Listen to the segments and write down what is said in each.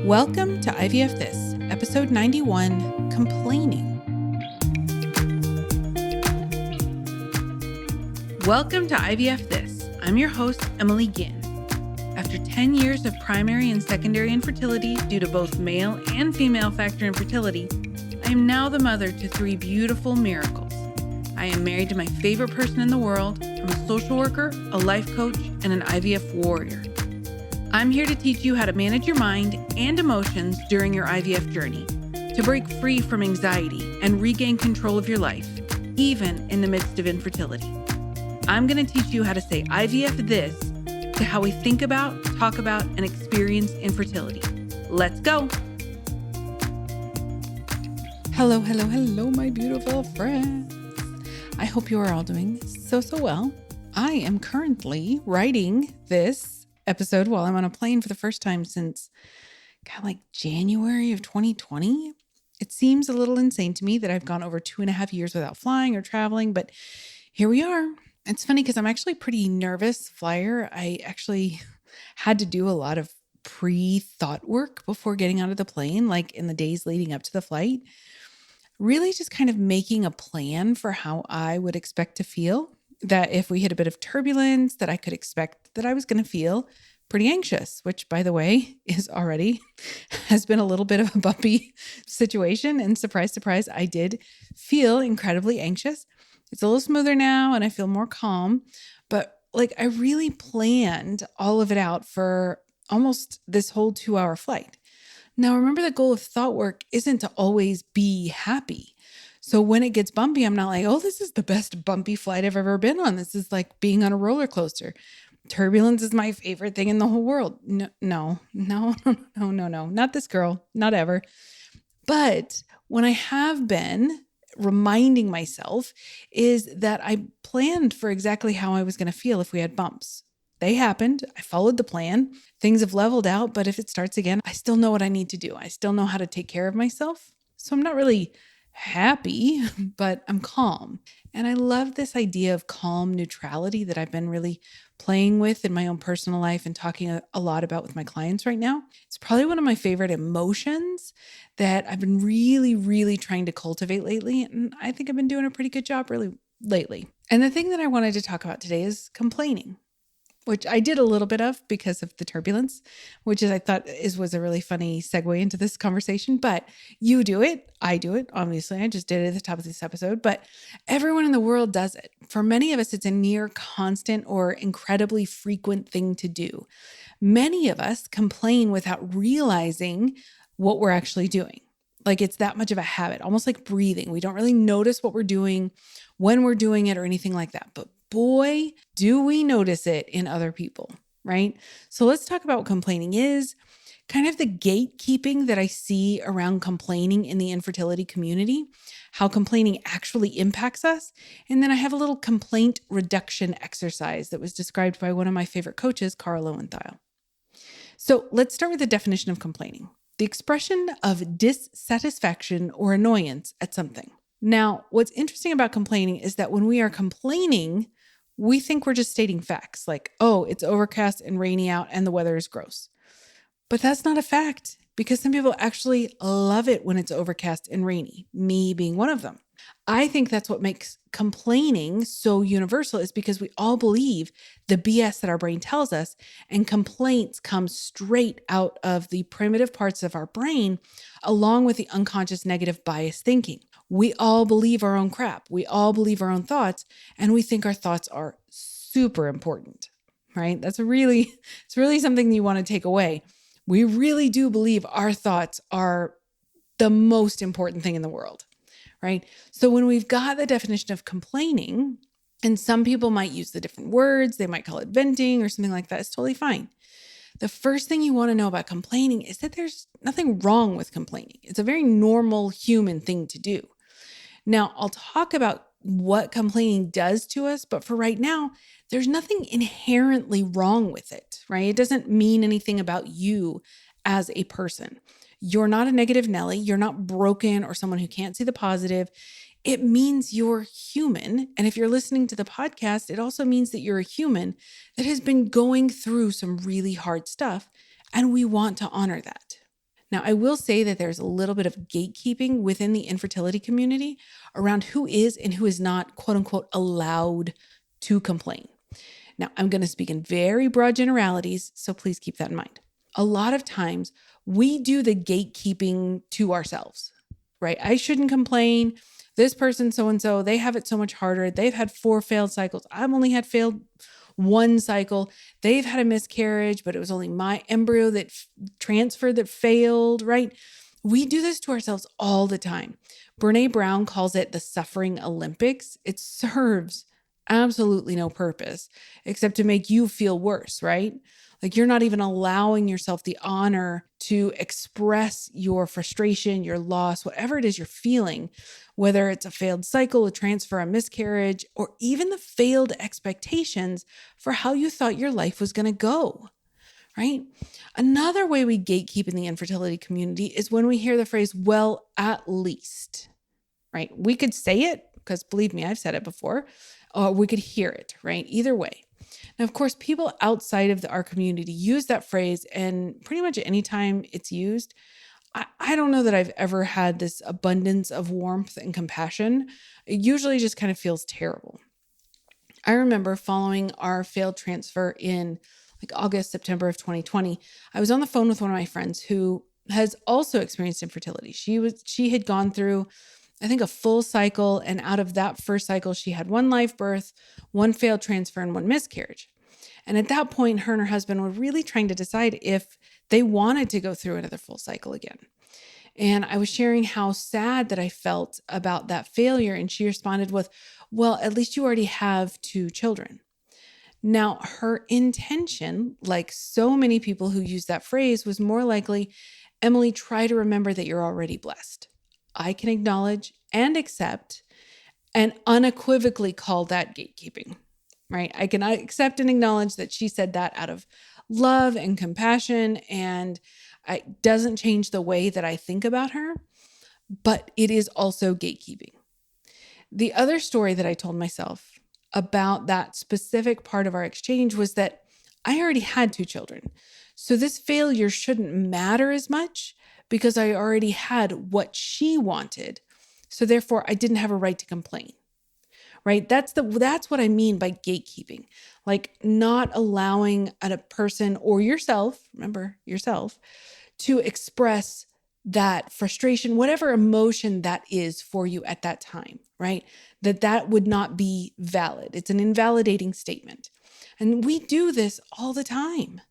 Welcome to IVF This, episode 91, Complaining. Welcome to IVF This. I'm your host, Emily Ginn. After 10 years of primary and secondary infertility due to both male and female factor infertility, I am now the mother to 3 beautiful miracles. I am married to my favorite person in the world. I'm a social worker, a life coach, and an IVF warrior. I'm here to teach you how to manage your mind and emotions during your IVF journey, to break free from anxiety and regain control of your life, even in the midst of infertility. I'm going to teach you how to say IVF this to how we think about, talk about, and experience infertility. Let's go. Hello, my beautiful friends. I hope you are all doing so well. I am currently writing this episode while I'm on a plane for the first time since January of 2020. It seems a little insane to me that I've gone over 2.5 years without flying or traveling, but here we are. It's funny because I'm actually a pretty nervous flyer. I actually had to do a lot of pre-thought work before getting out of the plane, like in the days leading up to the flight. Really just kind of making a plan for how I would expect to feel, that if we hit a bit of turbulence, that I could expect that I was going to feel pretty anxious, which, by the way, has been a little bit of a bumpy situation. And surprise, surprise, I did feel incredibly anxious. It's a little smoother now and I feel more calm, but I really planned all of it out for almost this whole 2-hour flight. Now, remember, the goal of thought work isn't to always be happy. So when it gets bumpy, I'm not like, oh, this is the best bumpy flight I've ever been on. This is like being on a roller coaster. Turbulence is my favorite thing in the whole world. No, not this girl, not ever. But when I have been reminding myself is that I planned for exactly how I was going to feel if we had bumps. They happened. I followed the plan. Things have leveled out, but if it starts again, I still know what I need to do. I still know how to take care of myself. So I'm not really happy, but I'm calm. And I love this idea of calm neutrality that I've been really playing with in my own personal life and talking a lot about with my clients right now. It's probably one of my favorite emotions that I've been really trying to cultivate lately. And I think I've been doing a pretty good job really lately. And the thing that I wanted to talk about today is complaining, which I did a little bit of because of the turbulence, which I thought was a really funny segue into this conversation. But you do it. I do it. Obviously, I just did it at the top of this episode, but everyone in the world does it. For many of us, it's a near constant or incredibly frequent thing to do. Many of us complain without realizing what we're actually doing. Like it's that much of a habit, almost like breathing. We don't really notice what we're doing, when we're doing it, or anything like that. But boy, do we notice it in other people, right? So let's talk about what complaining is, kind of the gatekeeping that I see around complaining in the infertility community, how complaining actually impacts us. And then I have a little complaint reduction exercise that was described by one of my favorite coaches, Carl Lowenthal. So let's start with the definition of complaining. The expression of dissatisfaction or annoyance at something. Now, what's interesting about complaining is that when we are complaining, we think we're just stating facts like, oh, it's overcast and rainy out and the weather is gross. But that's not a fact because some people actually love it when it's overcast and rainy, me being one of them. I think that's what makes complaining so universal is because we all believe the BS that our brain tells us, and complaints come straight out of the primitive parts of our brain along with the unconscious negative bias thinking. We all believe our own crap. We all believe our own thoughts, and we think our thoughts are super important, right? It's really something you want to take away. We really do believe our thoughts are the most important thing in the world, right? So when we've got the definition of complaining, and some people might use the different words, they might call it venting or something like that, it's totally fine. The first thing you want to know about complaining is that there's nothing wrong with complaining. It's a very normal human thing to do. Now, I'll talk about what complaining does to us, but for right now, there's nothing inherently wrong with it, right? It doesn't mean anything about you as a person. You're not a negative Nelly. You're not broken or someone who can't see the positive. It means you're human. And if you're listening to the podcast, it also means that you're a human that has been going through some really hard stuff, and we want to honor that. Now, I will say that there's a little bit of gatekeeping within the infertility community around who is and who is not, quote unquote, allowed to complain. Now, I'm going to speak in very broad generalities, so please keep that in mind. A lot of times we do the gatekeeping to ourselves, right? I shouldn't complain. This person, so-and-so, they have it so much harder. They've had 4 failed cycles. I've only had failed 1 cycle. They've had a miscarriage, but it was only my embryo that transferred that failed, right? We do this to ourselves all the time. Brene Brown calls it the suffering Olympics. It serves absolutely no purpose except to make you feel worse, right? Like you're not even allowing yourself the honor to express your frustration, your loss, whatever it is you're feeling, whether it's a failed cycle, a transfer, a miscarriage, or even the failed expectations for how you thought your life was going to go, right? Another way we gatekeep in the infertility community is when we hear the phrase, well, at least, right? We could say it because believe me, I've said it before, or we could hear it, right? Either way. Now, of course, people outside of our community use that phrase, and pretty much anytime it's used, I don't know that I've ever had this abundance of warmth and compassion. It usually just kind of feels terrible. I remember following our failed transfer in like August, September of 2020. I was on the phone with one of my friends who has also experienced infertility. She had gone through, I think, a full cycle. And out of that first cycle, she had 1 live birth, 1 failed transfer, and 1 miscarriage. And at that point, her and her husband were really trying to decide if they wanted to go through another full cycle again. And I was sharing how sad that I felt about that failure. And she responded with, well, at least you already have 2 children. Now, her intention, like so many people who use that phrase, was more likely, Emily, try to remember that you're already blessed. I can acknowledge and accept and unequivocally call that gatekeeping, right? I can accept and acknowledge that she said that out of love and compassion, and it doesn't change the way that I think about her, but it is also gatekeeping. The other story that I told myself about that specific part of our exchange was that I already had 2 children. So this failure shouldn't matter as much because I already had what she wanted. So therefore, I didn't have a right to complain. Right? That's what I mean by gatekeeping, like not allowing a person or yourself, remember yourself, to express that frustration, whatever emotion that is for you at that time, right? That would not be valid. It's an invalidating statement. And we do this all the time.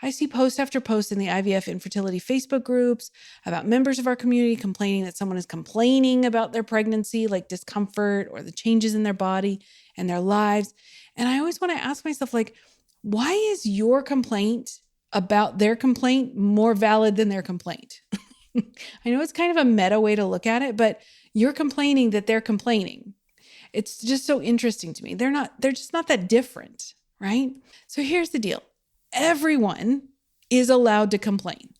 I see post after post in the IVF infertility Facebook groups about members of our community complaining that someone is complaining about their pregnancy, like discomfort or the changes in their body and their lives. And I always want to ask myself, like, why is your complaint about their complaint more valid than their complaint? I know it's kind of a meta way to look at it, but you're complaining that they're complaining. It's just so interesting to me. They're just not that different, right? So here's the deal. Everyone is allowed to complain.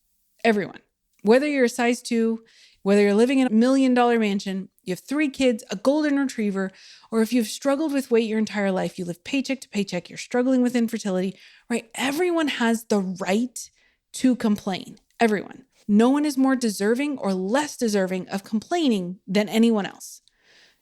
Everyone. Whether you're a size 2, whether you're living in $1 million mansion, you have 3 kids, a golden retriever, or if you've struggled with weight your entire life, you live paycheck to paycheck, you're struggling with infertility, right? Everyone has the right to complain. Everyone. No one is more deserving or less deserving of complaining than anyone else.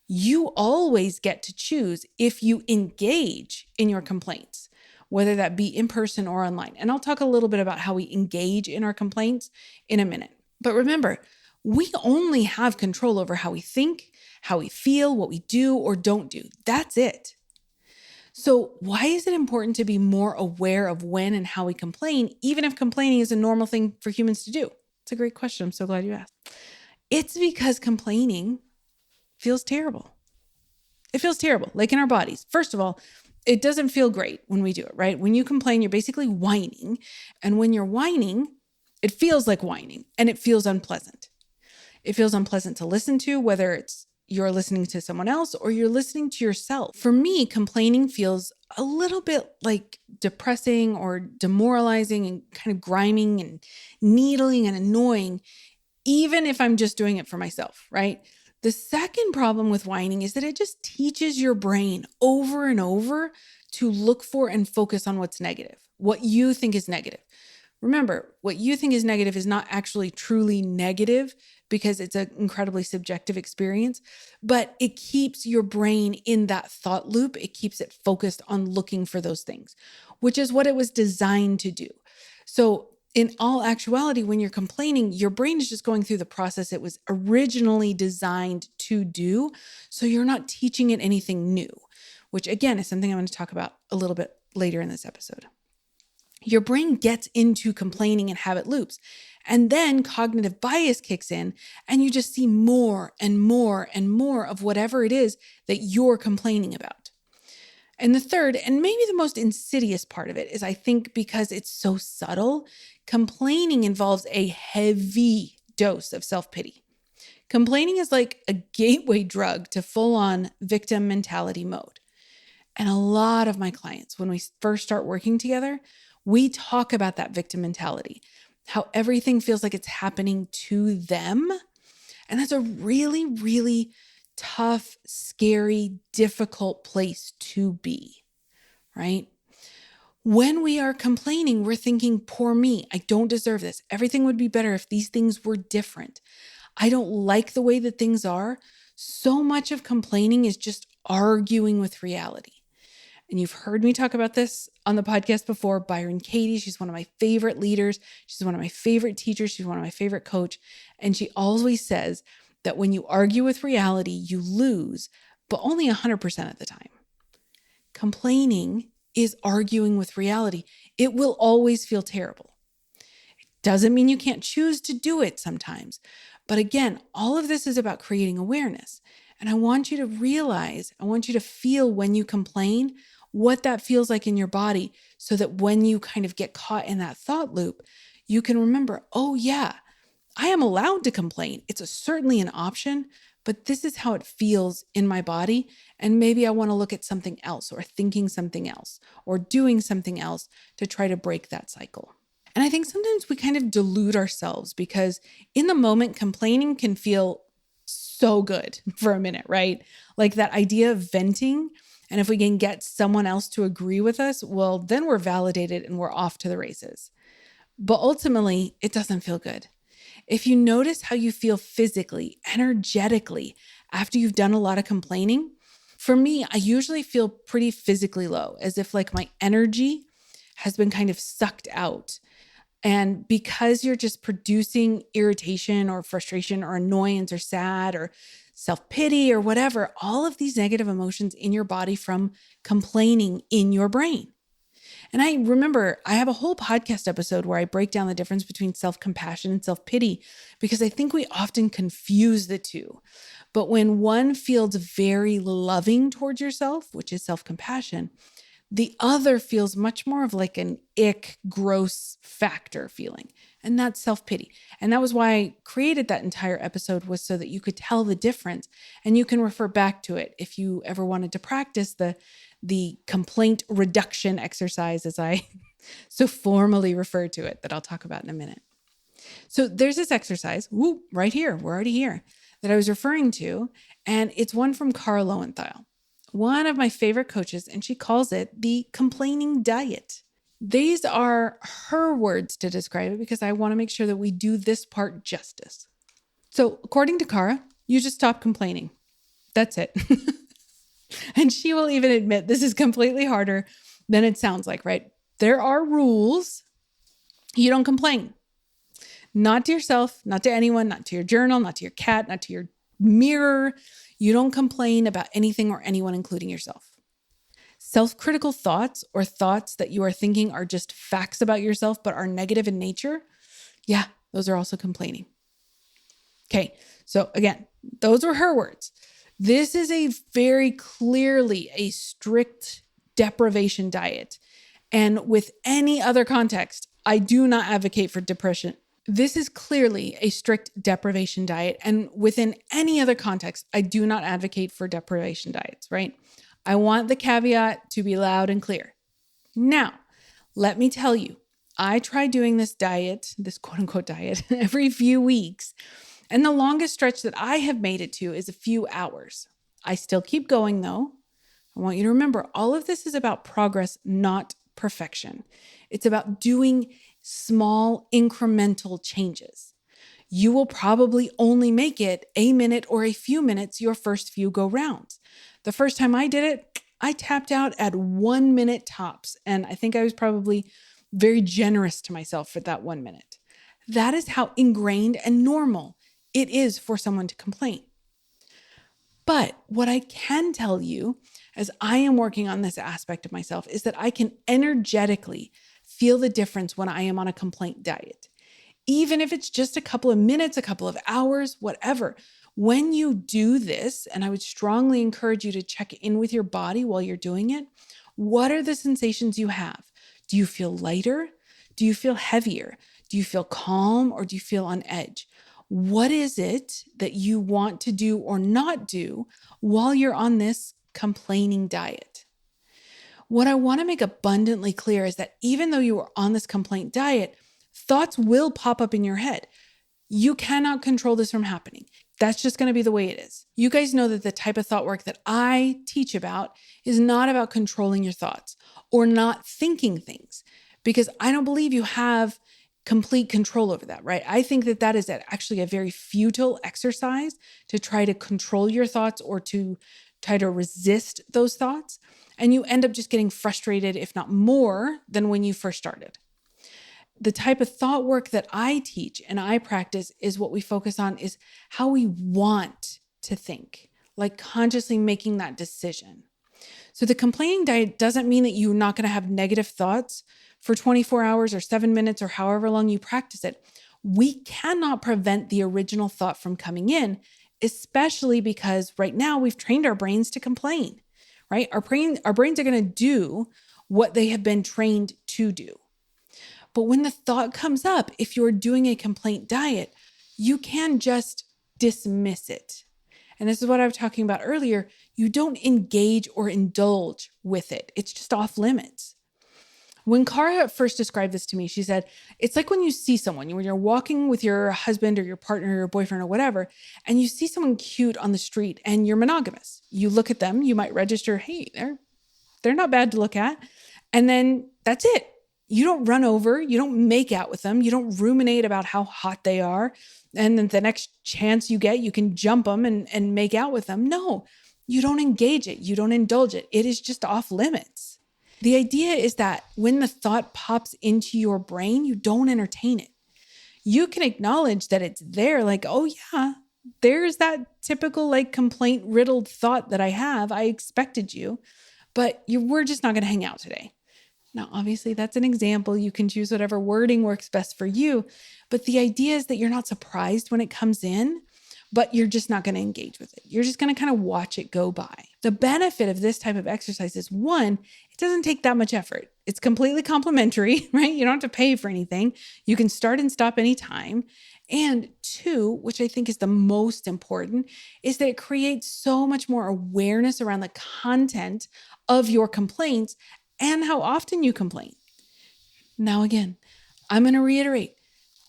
You always get to choose if you engage in your complaints, whether that be in person or online. And I'll talk a little bit about how we engage in our complaints in a minute. But remember, we only have control over how we think, how we feel, what we do or don't do. That's it. So why is it important to be more aware of when and how we complain, even if complaining is a normal thing for humans to do? It's a great question. I'm so glad you asked. It's because complaining feels terrible. It feels terrible, like in our bodies. First of all, it doesn't feel great when we do it, right? When you complain, you're basically whining. And when you're whining, it feels like whining and it feels unpleasant. It feels unpleasant to listen to, whether it's you're listening to someone else or you're listening to yourself. For me, complaining feels a little bit like depressing or demoralizing and kind of grinding and needling and annoying, even if I'm just doing it for myself, right? The second problem with whining is that it just teaches your brain over and over to look for and focus on what's negative, what you think is negative. Remember, what you think is negative is not actually truly negative because it's an incredibly subjective experience, but it keeps your brain in that thought loop. It keeps it focused on looking for those things, which is what it was designed to do. So in all actuality, when you're complaining, your brain is just going through the process it was originally designed to do. So you're not teaching it anything new, which again is something I'm going to talk about a little bit later in this episode. Your brain gets into complaining and habit loops. And then cognitive bias kicks in, and you just see more and more and more of whatever it is that you're complaining about. And the third, and maybe the most insidious part of it, is I think because it's so subtle, complaining involves a heavy dose of self-pity. Complaining is like a gateway drug to full-on victim mentality mode. And a lot of my clients, when we first start working together, we talk about that victim mentality, how everything feels like it's happening to them. And that's a really, really tough, scary, difficult place to be, right? When we are complaining, we're thinking, poor me, I don't deserve this. Everything would be better if these things were different. I don't like the way that things are. So much of complaining is just arguing with reality. And you've heard me talk about this on the podcast before. Byron Katie, she's one of my favorite leaders. She's one of my favorite teachers. She's one of my favorite coach. And she always says that when you argue with reality, you lose, but only 100% of the time. Complaining is arguing with reality. It will always feel terrible. It doesn't mean you can't choose to do it sometimes. But again, all of this is about creating awareness. And I want you to realize, I want you to feel when you complain, what that feels like in your body, so that when you kind of get caught in that thought loop, you can remember, oh yeah, I am allowed to complain. It's certainly an option, but this is how it feels in my body. And maybe I want to look at something else, or thinking something else, or doing something else to try to break that cycle. And I think sometimes we kind of delude ourselves because in the moment, complaining can feel so good for a minute, right? Like that idea of venting. And if we can get someone else to agree with us, well, then we're validated and we're off to the races. But ultimately, it doesn't feel good. If you notice how you feel physically, energetically, after you've done a lot of complaining, for me, I usually feel pretty physically low, as if like my energy has been kind of sucked out. And because you're just producing irritation or frustration or annoyance or sad or self-pity or whatever, all of these negative emotions in your body from complaining in your brain. And I remember I have a whole podcast episode where I break down the difference between self-compassion and self-pity, because I think we often confuse the two. But when one feels very loving towards yourself, which is self-compassion, the other feels much more of like an ick, gross factor feeling. And that's self-pity. And that was why I created that entire episode, was so that you could tell the difference. And you can refer back to it if you ever wanted to practice the complaint reduction exercise, as I so formally refer to it, that I'll talk about in a minute. So there's this exercise, right here, we're already here, that I was referring to. And it's one from Cara Lowenthal, one of my favorite coaches, and she calls it the complaining diet. These are her words to describe it, because I want to make sure that we do this part justice. So according to Cara, you just stop complaining. That's it. And she will even admit this is completely harder than it sounds like, right? There are rules. You don't complain. Not to yourself, not to anyone, not to your journal, not to your cat, not to your mirror. You don't complain about anything or anyone, including yourself. Self-critical thoughts, or thoughts that you are thinking are just facts about yourself but are negative in nature, yeah, those are also complaining. Okay, so again, those were her words. This is a very clearly a strict deprivation diet. And with any other context, I do not advocate for depression. This is clearly a strict deprivation diet. And within any other context, I do not advocate for deprivation diets, right? I want the caveat to be loud and clear. Now, let me tell you, I try doing this diet, this quote unquote diet, every few weeks. And the longest stretch that I have made it to is a few hours. I still keep going though. I want you to remember, all of this is about progress, not perfection. It's about doing small incremental changes. You will probably only make it a minute or a few minutes your first few go rounds. The first time I did it, I tapped out at 1 minute tops. And I think I was probably very generous to myself for that 1 minute. That is how ingrained and normal it is for someone to complain. But what I can tell you, as I am working on this aspect of myself, is that I can energetically feel the difference when I am on a complaint diet. Even if it's just a couple of minutes, a couple of hours, whatever. When you do this, and I would strongly encourage you to check in with your body while you're doing it, what are the sensations you have? Do you feel lighter? Do you feel heavier? Do you feel calm, or do you feel on edge? What is it that you want to do or not do while you're on this complaining diet? What I want to make abundantly clear is that even though you are on this complaint diet, thoughts will pop up in your head. You cannot control this from happening. That's just going to be the way it is. You guys know that the type of thought work that I teach about is not about controlling your thoughts or not thinking things, because I don't believe you have complete control over that, right? I think that that is actually a very futile exercise to try to control your thoughts or to try to resist those thoughts. And you end up just getting frustrated, if not more, than when you first started. The type of thought work that I teach and I practice is what we focus on is how we want to think, like consciously making that decision. So the complaining diet doesn't mean that you're not going to have negative thoughts for 24 hours or 7 minutes or however long you practice it. We cannot prevent the original thought from coming in, especially because right now we've trained our brains to complain, right? Our brains are going to do what they have been trained to do. But when the thought comes up, if you're doing a complaint diet, you can just dismiss it. And this is what I was talking about earlier. You don't engage or indulge with it. It's just off limits. When Cara first described this to me, she said, it's like when you see someone, when you're walking with your husband or your partner or your boyfriend or whatever, and you see someone cute on the street and you're monogamous. You look at them, you might register, hey, they're not bad to look at. And then that's it. You don't run over, you don't make out with them, you don't ruminate about how hot they are. And then the next chance you get, you can jump them and make out with them. No, you don't engage it. You don't indulge it. It is just off limits. The idea is that when the thought pops into your brain, you don't entertain it. You can acknowledge that it's there, like, oh yeah, there's that typical like complaint riddled thought that I have. I expected you, but we're just not going to hang out today. Now, obviously, that's an example. You can choose whatever wording works best for you. But the idea is that you're not surprised when it comes in, but you're just not going to engage with it. You're just going to kind of watch it go by. The benefit of this type of exercise is, one, it doesn't take that much effort. It's completely complimentary, right? You don't have to pay for anything. You can start and stop anytime. And two, which I think is the most important, is that it creates so much more awareness around the content of your complaints and how often you complain. Now, again, I'm going to reiterate,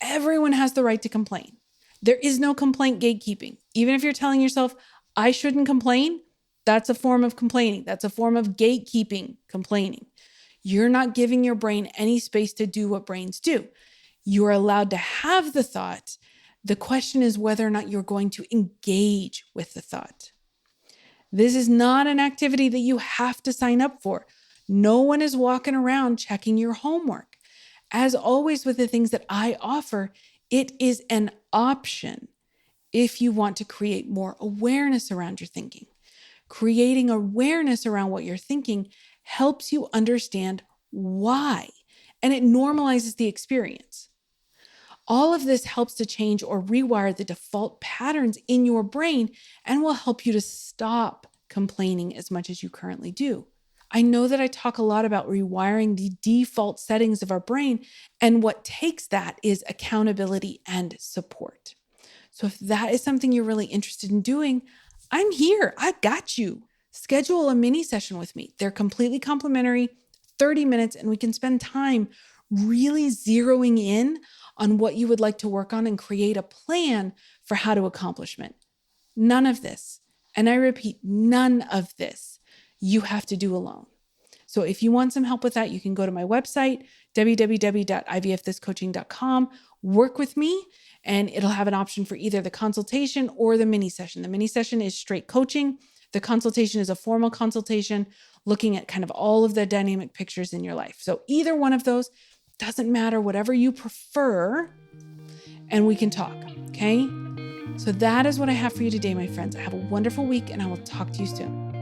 everyone has the right to complain. There is no complaint gatekeeping. Even if you're telling yourself, I shouldn't complain, that's a form of complaining. That's a form of gatekeeping complaining. You're not giving your brain any space to do what brains do. You're allowed to have the thought. The question is whether or not you're going to engage with the thought. This is not an activity that you have to sign up for. No one is walking around checking your homework. As always with the things that I offer, it is an option if you want to create more awareness around your thinking. Creating awareness around what you're thinking helps you understand why, and it normalizes the experience. All of this helps to change or rewire the default patterns in your brain and will help you to stop complaining as much as you currently do. I know that I talk a lot about rewiring the default settings of our brain, and what takes that is accountability and support. So if that is something you're really interested in doing, I'm here. I've got you. Schedule a mini session with me. They're completely complimentary, 30 minutes, and we can spend time really zeroing in on what you would like to work on and create a plan for how to accomplish it. None of this, and I repeat, none of this you have to do alone. So if you want some help with that, you can go to my website, www.ivfthiscoaching.com, work with me, and it'll have an option for either the consultation or the mini session. The mini session is straight coaching. The consultation is a formal consultation looking at kind of all of the dynamic pictures in your life. So either one of those, doesn't matter, whatever you prefer, and we can talk, okay? So that is what I have for you today, my friends. Have a wonderful week, and I will talk to you soon.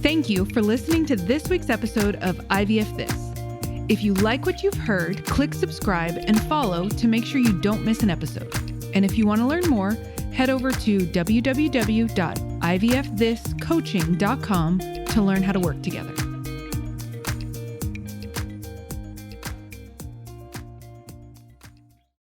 Thank you for listening to this week's episode of IVF This. If you like what you've heard, click subscribe and follow to make sure you don't miss an episode. And if you want to learn more, head over to www.ivfthiscoaching.com to learn how to work together.